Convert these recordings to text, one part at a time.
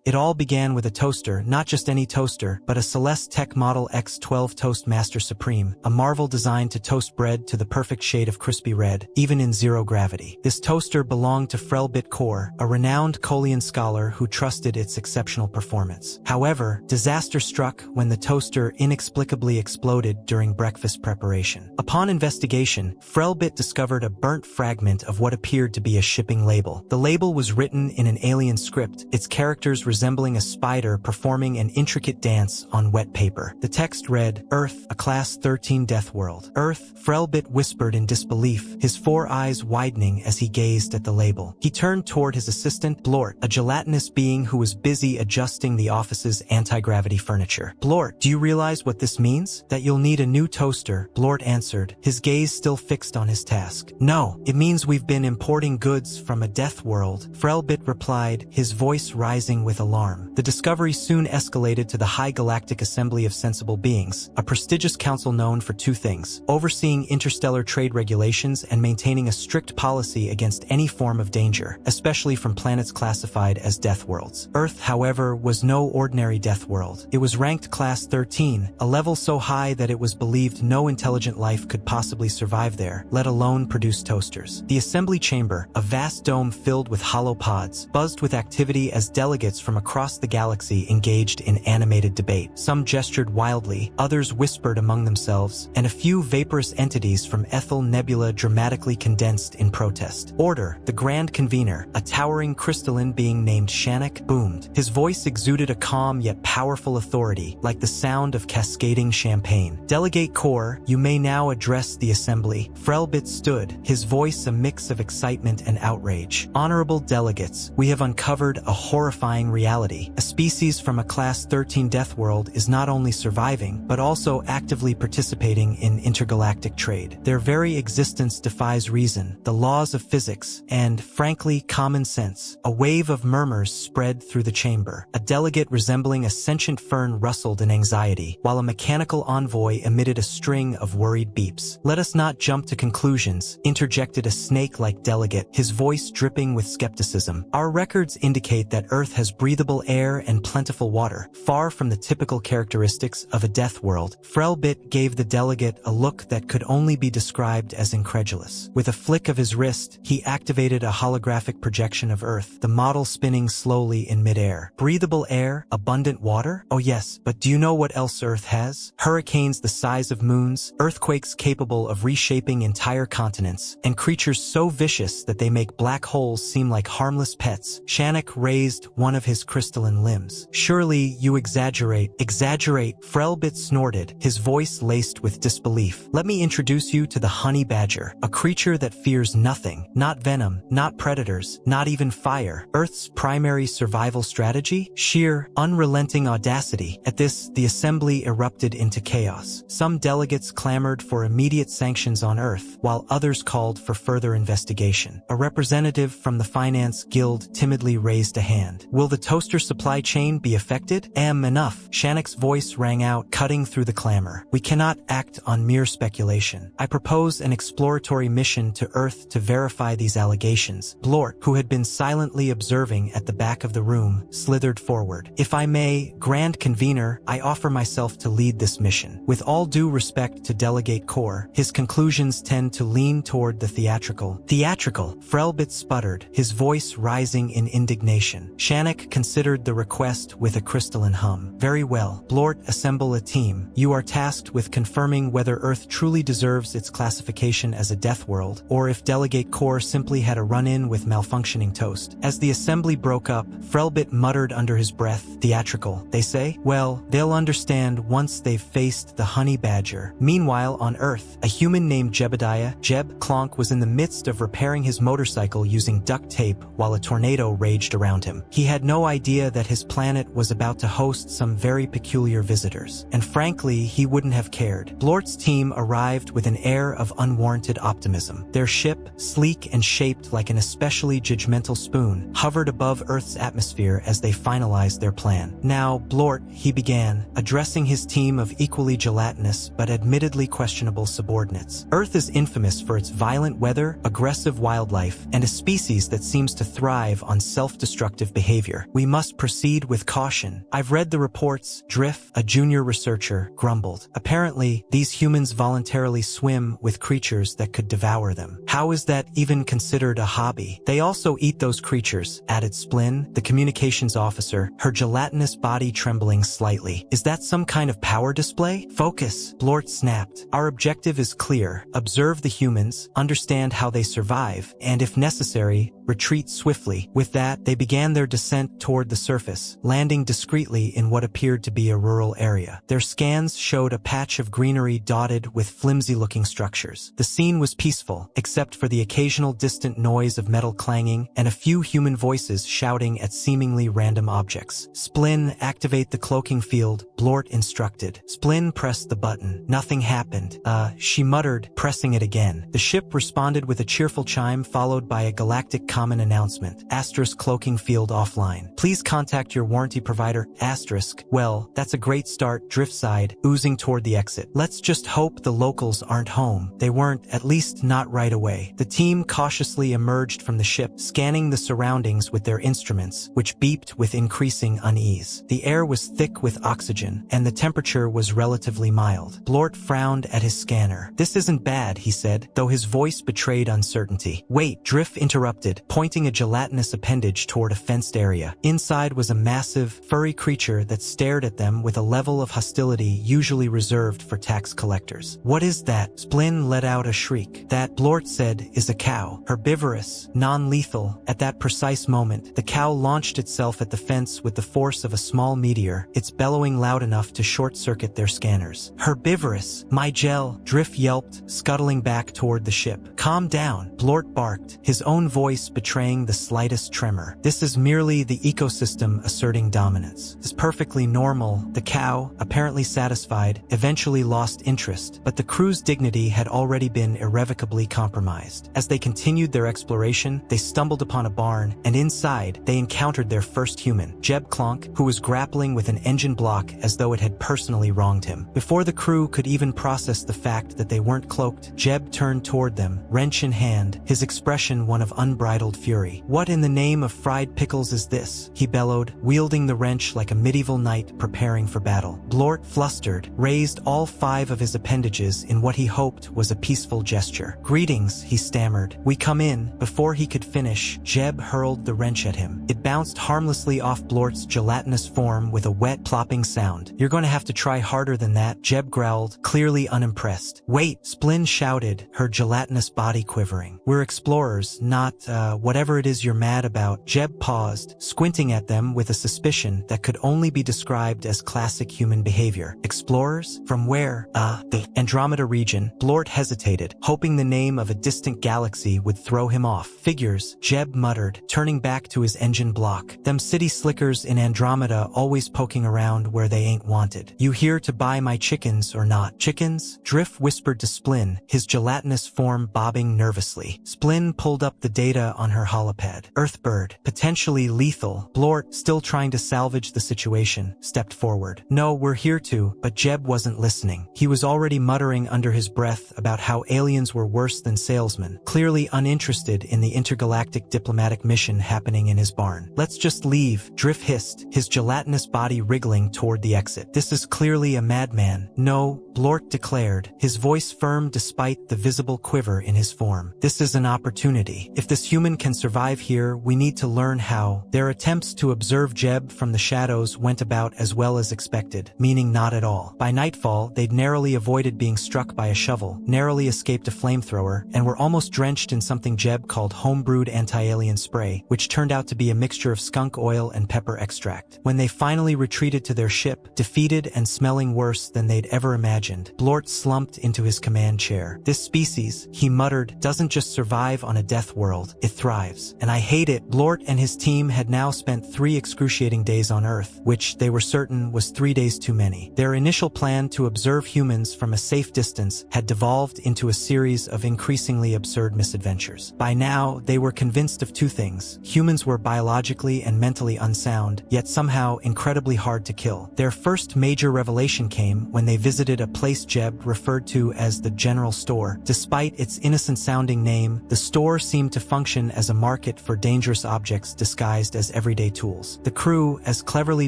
It all began with a toaster, not just any toaster, but a Celeste Tech Model X12 Toastmaster Supreme, a marvel designed to toast bread to the perfect shade of crispy red, even in zero gravity. This toaster belonged to Frelbit Core, a renowned Kolean scholar who trusted its exceptional performance. However, disaster struck when the toaster inexplicably exploded during breakfast preparation. Upon investigation, Frelbit discovered a burnt fragment of what appeared to be a shipping label. The label was written in an alien script, its characters resembling a spider performing an intricate dance on wet paper. The text read, "Earth, a Class 13 Deathworld." Earth, Frelbit whispered in disbelief, his 4 eyes widening as he gazed at the label. He turned toward his assistant, Blort, a gelatinous being who was busy adjusting the office's anti-gravity furniture. "Blort, do you realize what this means? That you'll need a new toaster," Blort answered, his gaze still fixed on his task. "No, it means we've been importing goods from a death world," Frelbit replied, his voice rising with alarm. The discovery soon escalated to the High Galactic Assembly of Sensible Beings, a prestigious council known for 2 things: overseeing interstellar trade regulations and maintaining a strict policy against any form of danger, especially from planets classified as death worlds. Earth, however, was no ordinary death world. It was ranked Class 13, a level so high that it was believed no intelligent life could possibly survive there, let alone produce toasters. The assembly chamber, a vast dome filled with hollow pods, buzzed with activity as delegates from across the galaxy engaged in animated debate. Some gestured wildly, others whispered among themselves, and a few vaporous entities from Ethel Nebula dramatically condensed in protest. Order, the Grand Convener, a towering crystalline being named Shannak, boomed. His voice exuded a calm yet powerful authority, like the sound of cascading champagne. "Delegate Core, you may now address the assembly." Frelbit stood, his voice a mix of excitement and outrage. "Honorable delegates, we have uncovered a horrifying reality. A species from a Class 13 death world is not only surviving, but also actively participating in intergalactic trade. Their very existence defies reason, the laws of physics, and, frankly, common sense." A wave of murmurs spread through the chamber. A delegate resembling a sentient fern rustled in anxiety, while a mechanical envoy emitted a string of worried beeps. "Let us not jump to conclusions," interjected a snake-like delegate, his voice dripping with skepticism. "Our records indicate that Earth has breathable air and plentiful water, far from the typical characteristics of a death world." Frelbit gave the delegate a look that could only be described as incredulous. With a flick of his wrist, he activated a holographic projection of Earth, the model spinning slowly in midair. "Breathable air, abundant water? Oh yes, but do you know what else Earth has? Hurricanes the size of moons, earthquakes capable of reshaping entire continents, and creatures so vicious that they make black holes seem like harmless pets." Shannak raised one of his crystalline limbs. "Surely you exaggerate." "Exaggerate," Frelbit snorted, his voice laced with disbelief. "Let me introduce you to the honey badger, a creature that fears nothing, not venom, not predators, not even fire. Earth's primary survival strategy? Sheer, unrelenting audacity." At this, the assembly erupted into chaos. Some delegates clamored for immediate sanctions on Earth, while others called for further investigation. A representative from the Finance Guild timidly raised a hand. "Will the toaster supply chain be affected?" Enough. Shannak's voice rang out, cutting through the clamor. "We cannot act on mere speculation. I propose an exploratory mission to Earth to verify these allegations." Blort, who had been silently observing at the back of the room, slithered forward. "If I may, Grand Convener, I offer myself to lead this mission. With all due respect to Delegate Core, his conclusions tend to lean toward the theatrical." "Theatrical?" Frelbit sputtered, his voice rising in indignation. Shannak considered the request with a crystalline hum. "Very well. Blort, assemble a team. You are tasked with confirming whether Earth truly deserves its classification as a death world, or if Delegate Core simply had a run-in with malfunctioning toast." As the assembly broke up, Frelbit muttered under his breath, "Theatrical, they say? Well, they'll understand once they've faced the honey badger." Meanwhile, on Earth, a human named Jebediah, Jeb Clonk, was in the midst of repairing his motorcycle using duct tape while a tornado raged around him. He had no idea that his planet was about to host some very peculiar visitors, and frankly, he wouldn't have cared. Blort's team arrived with an air of unwarranted optimism. Their ship, sleek and shaped like an especially judgmental spoon, hovered above Earth's atmosphere as they finalized their plan. "Now, Blort," he began, addressing his team of equally gelatinous but admittedly questionable subordinates. "Earth is infamous for its violent weather, aggressive wildlife, and a species that seems to thrive on self-destructive behavior. We must proceed with caution. I've read the reports, Drift, a junior researcher, grumbled. Apparently, these humans voluntarily swim with creatures that could devour them. How is that even considered a hobby? They also eat those creatures, added Splin, the communications officer, her gelatinous body trembling slightly. Is that some kind of power display? Focus, Blort snapped. Our objective is clear. Observe the humans, understand how they survive, and if necessary, retreat swiftly. With that, they began their descent toward the surface, landing discreetly in what appeared to be a rural area. Their scans showed a patch of greenery dotted with flimsy-looking structures. The scene was peaceful, except for the occasional distant noise of metal clanging and a few human voices shouting at seemingly random objects. Splin, activate the cloaking field, Blort instructed. Splin pressed the button. Nothing happened. She muttered, pressing it again. The ship responded with a cheerful chime followed by a galactic common announcement. Asterisk cloaking field offline. Please contact your warranty provider. Asterisk. Well, that's a great start, Drift sighed, oozing toward the exit. Let's just hope the locals aren't home. They weren't, at least not right away. The team cautiously emerged from the ship, scanning the surroundings with their instruments, which beeped with increasing unease. The air was thick with oxygen, and the temperature was relatively mild. Blort frowned at his scanner. This isn't bad, he said, though his voice betrayed uncertainty. Wait, Drift interrupted, pointing a gelatinous appendage toward a fenced area. Inside was a massive, furry creature that stared at them with a level of hostility usually reserved for tax collectors. What is that? Splin let out a shriek. That, Blort said, is a cow. Herbivorous, non-lethal. At that precise moment, the cow launched itself at the fence with the force of a small meteor, its bellowing loud enough to short-circuit their scanners. Herbivorous! My gel! Drift yelped, scuttling back toward the ship. Calm down, Blort barked, his own voice betraying the slightest tremor. This is merely the ecosystem asserting dominance. It's perfectly normal. The cow, apparently satisfied, eventually lost interest, but the crew's dignity had already been irrevocably compromised. As they continued their exploration, they stumbled upon a barn, and inside, they encountered their first human, Jeb Clonk, who was grappling with an engine block as though it had personally wronged him. Before the crew could even process the fact that they weren't cloaked, Jeb turned toward them, wrench in hand, his expression one of unbridled fury. What in the name of fried pickles is this? He bellowed, wielding the wrench like a medieval knight preparing for battle. Blort, flustered, raised all 5 of his appendages in what he hoped was a peaceful gesture. Greetings, he stammered. We come in. Before he could finish, Jeb hurled the wrench at him. It bounced harmlessly off Blort's gelatinous form with a wet, plopping sound. You're going to have to try harder than that, Jeb growled, clearly unimpressed. Wait, Splin shouted, her gelatinous body quivering. We're explorers, not, whatever it is you're mad about. Jeb paused, squinting at them with a suspicion that could only be described as classic human behavior. Explorers? From where? The Andromeda region. Blort hesitated, hoping the name of a distant galaxy would throw him off. Figures, Jeb muttered, turning back to his engine block. Them city slickers in Andromeda always poking around where they ain't wanted. You here to buy my chickens or not? Chickens? Drift whispered to Splin, his gelatinous form bobbing nervously. Splin pulled up the data on her holopad. Earthbird, potentially lethal. Blort, still trying to salvage the situation, stepped forward. No, we're here to, but Jeb wasn't listening. He was already muttering under his breath about how aliens were worse than salesmen, clearly uninterested in the intergalactic diplomatic mission happening in his barn. Let's just leave, Drift hissed, his gelatinous body wriggling toward the exit. This is clearly a madman. No, Blort declared, his voice firm despite the visible quiver in his form. This is an opportunity. If this human can survive here, we need to learn how. Their attempts to observe Jeb from the shadows went about as well as expected, meaning not at all. By nightfall, they'd narrowly avoided being struck by a shovel, narrowly escaped a flamethrower, and were almost drenched in something Jeb called homebrewed anti-alien spray, which turned out to be a mixture of skunk oil and pepper extract. When they finally retreated to their ship, defeated and smelling worse than they'd ever imagined, Blort slumped into his command chair. This species, he muttered, doesn't just survive on a death world, it thrives. And I hate it. Blort and his team had now spent 3 excruciating days on Earth, which they were certain was 3 days too many. Their initial plan to observe humans from a safe distance had devolved into a series of increasingly absurd misadventures. By now, they were convinced of 2 things. Humans were biologically and mentally unsound, yet somehow incredibly hard to kill. Their first major revelation came when they visited a place Jeb referred to as the General Store. Despite its innocent-sounding name, the store seemed to function ocean as a market for dangerous objects disguised as everyday tools. The crew, as cleverly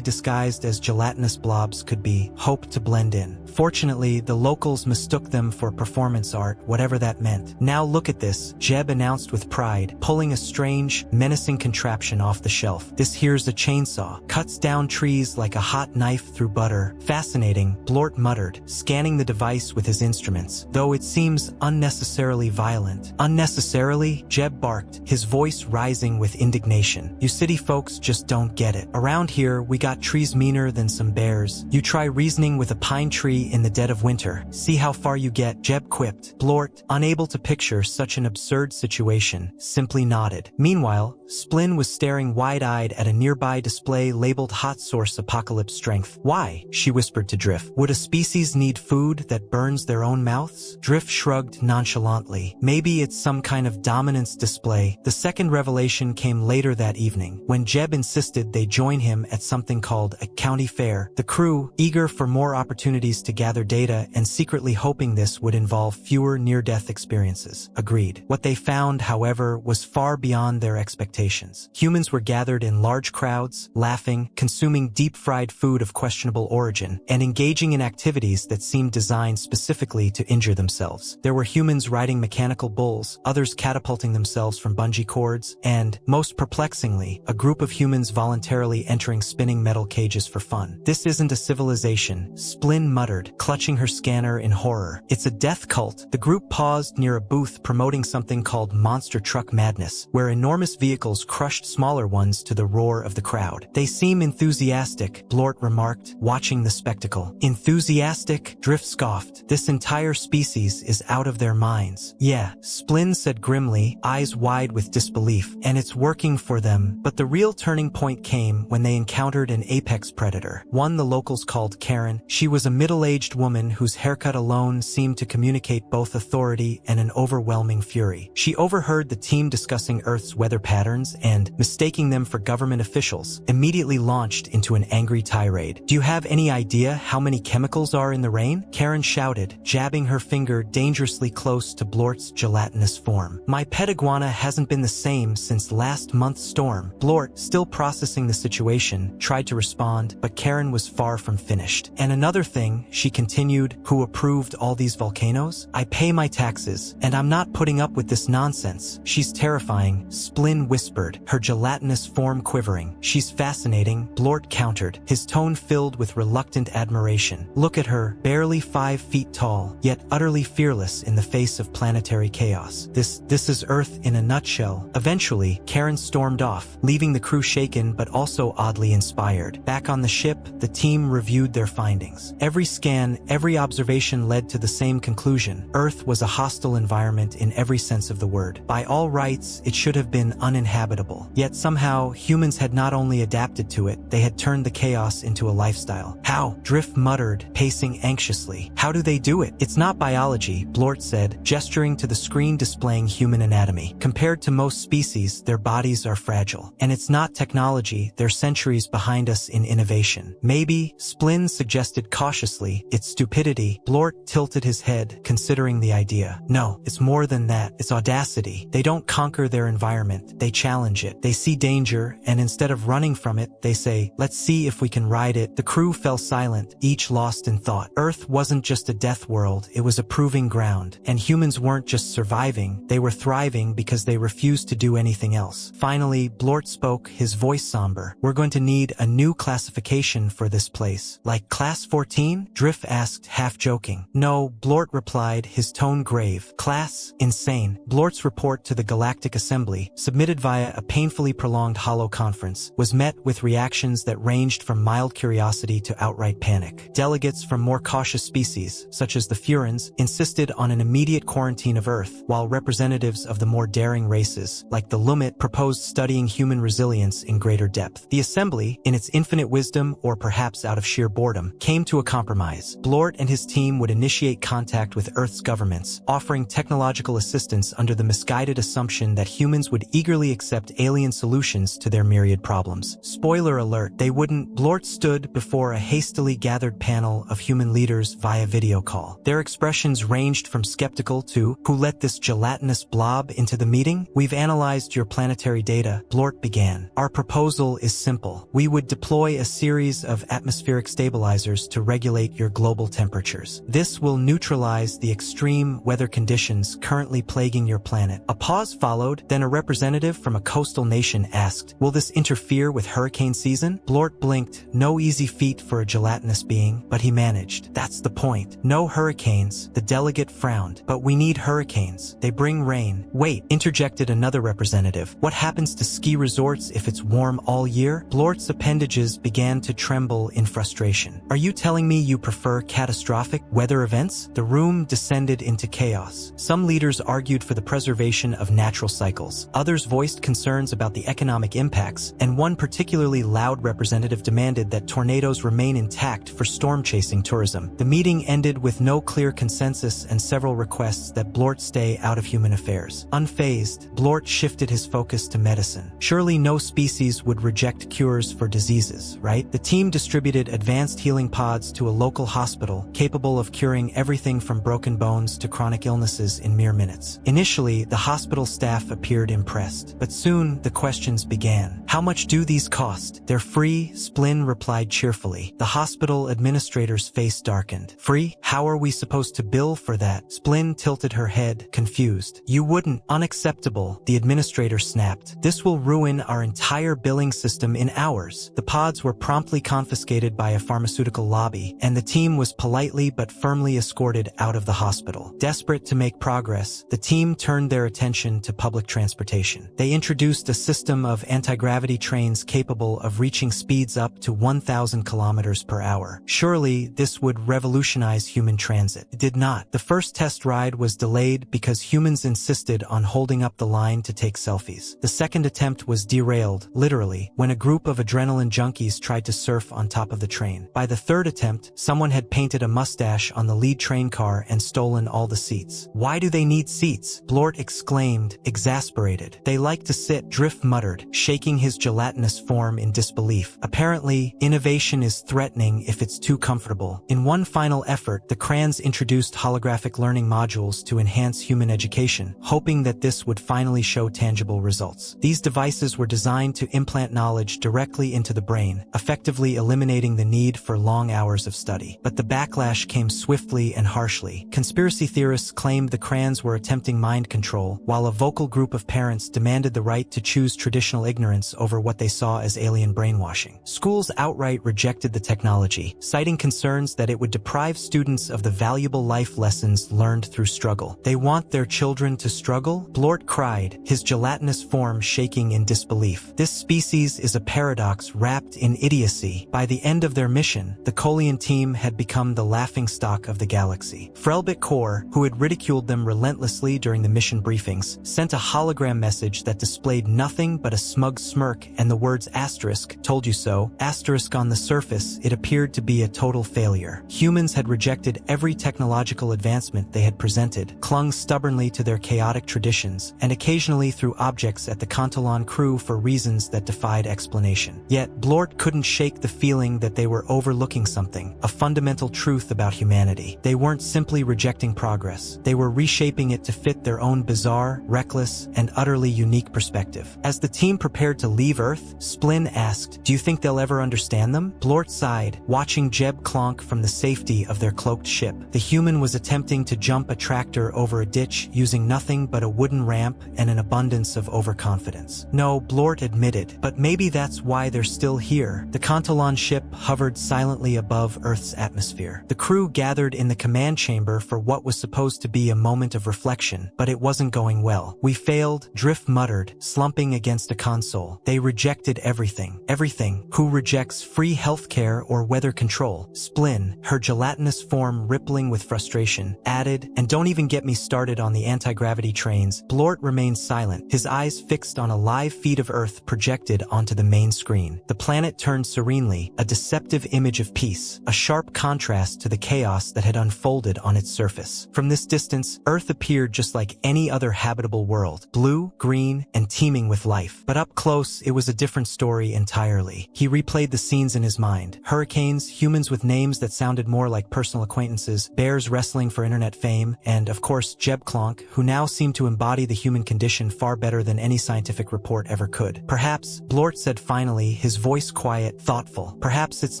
disguised as gelatinous blobs could be, hoped to blend in. Fortunately, the locals mistook them for performance art, whatever that meant. "Now look at this," Jeb announced with pride, pulling a strange, menacing contraption off the shelf. "This here's a chainsaw. Cuts down trees like a hot knife through butter." "Fascinating," Blort muttered, scanning the device with his instruments, "though it seems unnecessarily violent." "Unnecessarily?" Jeb barked, his voice rising with indignation. "You city folks just don't get it. Around here, we got trees meaner than some bears. You try reasoning with a pine tree in the dead of winter. See how far you get," Jeb quipped. Blort, unable to picture such an absurd situation, simply nodded. Meanwhile, Splin was staring wide-eyed at a nearby display labeled Hot Source Apocalypse Strength. "Why?" she whispered to Drift. "Would a species need food that burns their own mouths?" Drift shrugged nonchalantly. "Maybe it's some kind of dominance display." The second revelation came later that evening, when Jeb insisted they join him at something called a county fair. The crew, eager for more opportunities to gather data and secretly hoping this would involve fewer near-death experiences, agreed. What they found, however, was far beyond their expectations. Humans were gathered in large crowds, laughing, consuming deep-fried food of questionable origin, and engaging in activities that seemed designed specifically to injure themselves. There were humans riding mechanical bulls, others catapulting themselves from bungee cords, and, most perplexingly, a group of humans voluntarily entering spinning metal cages for fun. "This isn't a civilization," Splin muttered, clutching her scanner in horror. "It's a death cult." The group paused near a booth promoting something called Monster Truck Madness, where enormous vehicles crushed smaller ones to the roar of the crowd. "They seem enthusiastic," Blort remarked, watching the spectacle. "Enthusiastic?" Drift scoffed. "This entire species is out of their minds." "Yeah," Splin said grimly, eyes wide with disbelief, "and it's working for them." But the real turning point came when they encountered an apex predator, one the locals called Karen. She was a middle-aged woman whose haircut alone seemed to communicate both authority and an overwhelming fury. She overheard the team discussing Earth's weather patterns and, mistaking them for government officials, immediately launched into an angry tirade. "Do you have any idea how many chemicals are in the rain?" Karen shouted, jabbing her finger dangerously close to Blort's gelatinous form. "My pet iguana hasn't been the same since last month's storm." Blort, still processing the situation, tried to respond, but Karen was far from finished. "And another thing," she continued, "who approved all these volcanoes? I pay my taxes, and I'm not putting up with this nonsense." "She's terrifying," Splin whispered, her gelatinous form quivering. "She's fascinating," Blort countered, his tone filled with reluctant admiration. "Look at her, barely 5 feet tall, yet utterly fearless in the face of planetary chaos. This is Earth in a nutshell." Eventually, Karen stormed off, leaving the crew shaken but also oddly inspired. Back on the ship, the team reviewed their findings. Every scan, every observation led to the same conclusion. Earth was a hostile environment in every sense of the word. By all rights, it should have been uninhabitable. Yet somehow, humans had not only adapted to it, they had turned the chaos into a lifestyle. "How?" Drift muttered, pacing anxiously. "How do they do it?" "It's not biology," Blort said, gesturing to the screen displaying human anatomy. "Compared to most species, their bodies are fragile. And it's not technology, they're centuries behind us in innovation." "Maybe," Splin suggested cautiously, "it's stupidity." Blort tilted his head, considering the idea. "No, it's more than that. It's audacity. They don't conquer their environment, they challenge it. They see danger, and instead of running from it, they say, 'Let's see if we can ride it.'" The crew fell silent, each lost in thought. Earth wasn't just a death world, it was a proving ground. And humans weren't just surviving, they were thriving because they refused to do anything else. Finally, Blort spoke, his voice somber. "We're going to need a new classification for this place." "Like Class 14? Drift asked, half joking. "No," Blort replied, his tone grave. "Class? Insane." Blort's report to the Galactic Assembly, submitted via a painfully prolonged holo-conference, was met with reactions that ranged from mild curiosity to outright panic. Delegates from more cautious species, such as the Furans, insisted on an immediate quarantine of Earth, while representatives of the more daring races, like the Lumit, proposed studying human resilience in greater depth. The Assembly, in its infinite wisdom or perhaps out of sheer boredom, came to a compromise. Blort and his team would initiate contact with Earth's governments, offering technological assistance under the misguided assumption that humans would eagerly accept alien solutions to their myriad problems. Spoiler alert, they wouldn't. Blort stood before a hastily gathered panel of human leaders via video call. Their expressions ranged from skeptical to, "Who let this gelatinous blob into the meeting?" We've analyzed your planetary data, Blort began. Our proposal is simple. We would deploy a series of atmospheric stabilizers to regulate your global temperatures. This will neutralize the extreme weather conditions currently plaguing your planet. A pause followed, then a representative from a coastal nation asked, will this interfere with hurricane season? Blort blinked. No easy feat for a gelatinous being, but he managed. That's the point. No hurricanes. The delegate frowned. But we need hurricanes. They bring rain. Wait, interjected another representative. What happens to ski resorts if it's warm all year? Blort's appendages began to tremble in frustration. Are you telling me you prefer catastrophic weather events? The room descended into chaos. Some leaders argued for the preservation of natural cycles. Others voiced concerns about the economic impacts, and one particularly loud representative demanded that tornadoes remain intact for storm-chasing tourism. The meeting ended with no clear consensus and several requests that Blort stay out of human affairs. Unfazed, Blort shifted his focus to medicine. Surely no species would reject cures for diseases, right? The team distributed advanced healing pods to a local hospital capable of curing everything from broken bones to chronic illnesses in mere minutes. Initially, the hospital staff appeared impressed, but soon the questions began. How much do these cost? They're free, Splin replied cheerfully. The hospital administrator's face darkened. Free? How are we supposed to bill for that? Splin tilted her head, confused. You wouldn't. Unacceptable, the administrator snapped. This will ruin our entire billing system in hours. The pods were promptly confiscated by a pharmaceutical lobby, and the team was politely but firmly escorted out of the hospital. Desperate to make progress, the team turned their attention to public transportation. They introduced a system of anti-gravity trains capable of reaching speeds up to 1,000 kilometers per hour. Surely, this would revolutionize human transit. It did not. The first test ride was delayed because humans insisted on holding up the line to take selfies. The second attempt was derailed, literally, when a group of adrenaline junkies tried to surf on top of the train. By the third attempt, someone had painted a mustache on the lead train car and stolen all the seats. Why do they need seats? Blort exclaimed, exasperated. They like to sit, Drift muttered, shaking his gelatinous form in disbelief. Apparently, innovation is threatening if it's too comfortable. In one final effort, the Crans introduced holographic learning modules to enhance human education, hoping that this would finally show tangible results. These devices were designed to implant knowledge directly into the brain, effectively eliminating the need for long hours of study. But the backlash came swiftly and harshly. Conspiracy theorists claimed the Crans were attempting mind control, while a vocal group of parents demanded the right to choose traditional ignorance over what they saw as alien brainwashing. Schools outright rejected the technology, citing concerns that it would deprive students of the valuable life lessons learned through struggle. They want their children to struggle? Blort cried, his gelatinous form shaking in disbelief. This species is a paradox wrapped in idiocy. By the end of their mission, the Colian team had become the laughingstock of the galaxy. Frelbit Core, who had ridiculed them relentlessly during the mission briefings, sent a hologram message that displayed nothing but a smug smirk and the words asterisk, told you so. Asterisk on the surface, it appeared to be a total failure. Humans had rejected every technological advancement they had presented, clung stubbornly to their chaotic traditions, and occasionally threw objects at the Contalon crew for reasons that defied explanation. Yet, Blort couldn't shake the feeling that they were overlooking something, a fundamental truth about humanity. They weren't simply rejecting progress. They were reshaping it to fit their own bizarre, reckless, and utterly unique perspective. As the team prepared to leave Earth, Splin asked, do you think they'll ever understand them? Blort sighed, watching Jeb clonk from the safety of their cloaked ship. The human was attempting to jump a tractor over a ditch using nothing but a wooden ramp and an abundance of overconfidence. No, Blort admitted, but maybe that's why they're still here. The Contalon ship hovered silently above Earth's atmosphere. The crew gathered in the command chamber for what was supposed to be a moment of reflection, but it wasn't going well. We failed, Drift muttered, slumping against a console. They rejected everything. Everything. Who rejects free healthcare or weather control? Splin, her gelatinous form rippling with frustration, added, and don't even get me started on the anti-gravity trains. Blort remained silent, his eyes fixed on a live feed of Earth projected onto the main screen. The planet turned serenely, a deceptive image of peace, a sharp contrast to the chaos that had unfolded on its surface. From this distance, Earth appeared just like any other habitable world, blue, green, and teeming with life. But up close, it was a different story entirely. He replayed the scenes in his mind. Hurricanes, humans with names that sounded more like personal acquaintances, bears wrestling for internet fame, and, of course, Jeb Clonk, who now seemed to embody the human human condition far better than any scientific report ever could. Perhaps, Blort said finally, his voice quiet, thoughtful. Perhaps it's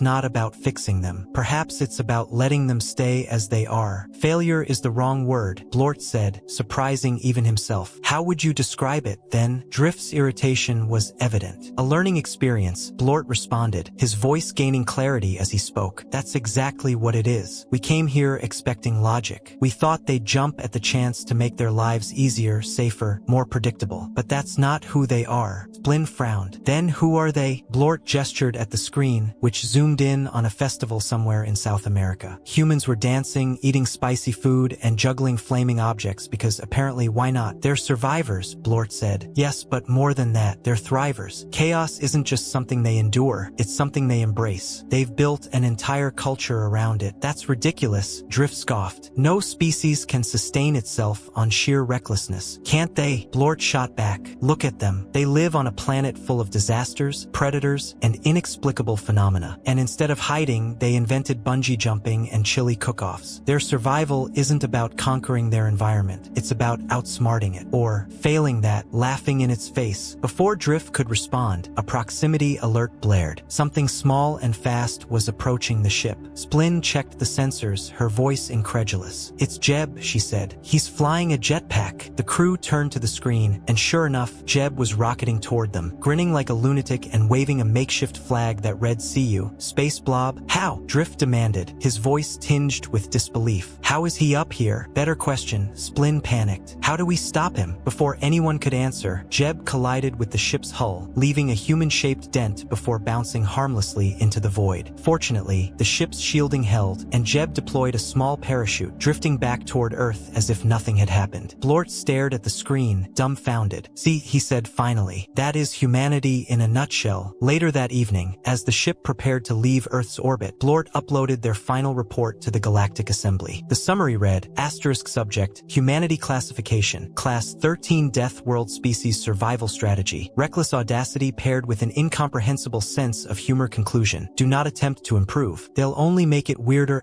not about fixing them. Perhaps it's about letting them stay as they are. Failure is the wrong word, Blort said, surprising even himself. How would you describe it, then? Drift's irritation was evident. A learning experience, Blort responded, his voice gaining clarity as he spoke. That's exactly what it is. We came here expecting logic. We thought they'd jump at the chance to make their lives easier, safer, more predictable. But that's not who they are. Splin frowned. Then who are they? Blort gestured at the screen, which zoomed in on a festival somewhere in South America. Humans were dancing, eating spicy food, and juggling flaming objects because apparently why not? They're survivors, Blort said. Yes, but more than that, they're thrivers. Chaos isn't just something they endure, it's something they embrace. They've built an entire culture around it. That's ridiculous, Drift scoffed. No species can sustain itself on sheer recklessness. Can't they? Blort shot back. Look at them. They live on a planet full of disasters, predators, and inexplicable phenomena. And instead of hiding, they invented bungee jumping and chili cook-offs. Their survival isn't about conquering their environment. It's about outsmarting it. Or, failing that, laughing in its face. Before Drift could respond, a proximity alert blared. Something small and fast was approaching the ship. Splin checked the sensors, her voice incredulous. It's Jeb, she said. He's flying a jetpack. The crew turned to the screen, and sure enough, Jeb was rocketing toward them, grinning like a lunatic and waving a makeshift flag that read "See you, Space Blob." How? Drift demanded, his voice tinged with disbelief. How is he up here? Better question. Splin panicked. How do we stop him? Before anyone could answer, Jeb collided with the ship's hull, leaving a human-shaped dent before bouncing harmlessly into the void. Fortunately, the ship's shielding held, and Jeb deployed a small parachute, drifting back toward Earth as if nothing had happened. Blort stared at the screen, dumbfounded. See, he said finally. That is humanity in a nutshell. Later that evening, as the ship prepared to leave Earth's orbit, Blort uploaded their final report to the Galactic Assembly. The summary read, subject, Humanity Classification, Class 13 Deathworld Species Survival Strategy, Reckless Audacity paired with an incomprehensible sense of humor. Conclusion, do not attempt to improve. They'll only make it weirder.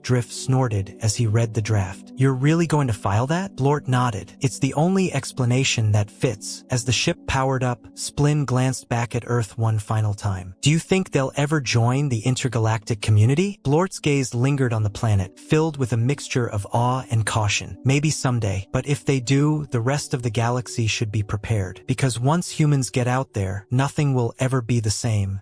Drift snorted as he read the draft. You're really going to file that? Blort nodded. It's the only explanation that fits. As the ship powered up, Splin glanced back at Earth one final time. Do you think they'll ever join the intergalactic community? Blort's gaze lingered on the planet, filled with a mixture of awe and caution. Maybe someday, but if they do, the rest of the galaxy should be prepared. Because once humans get out there, nothing will ever be the same.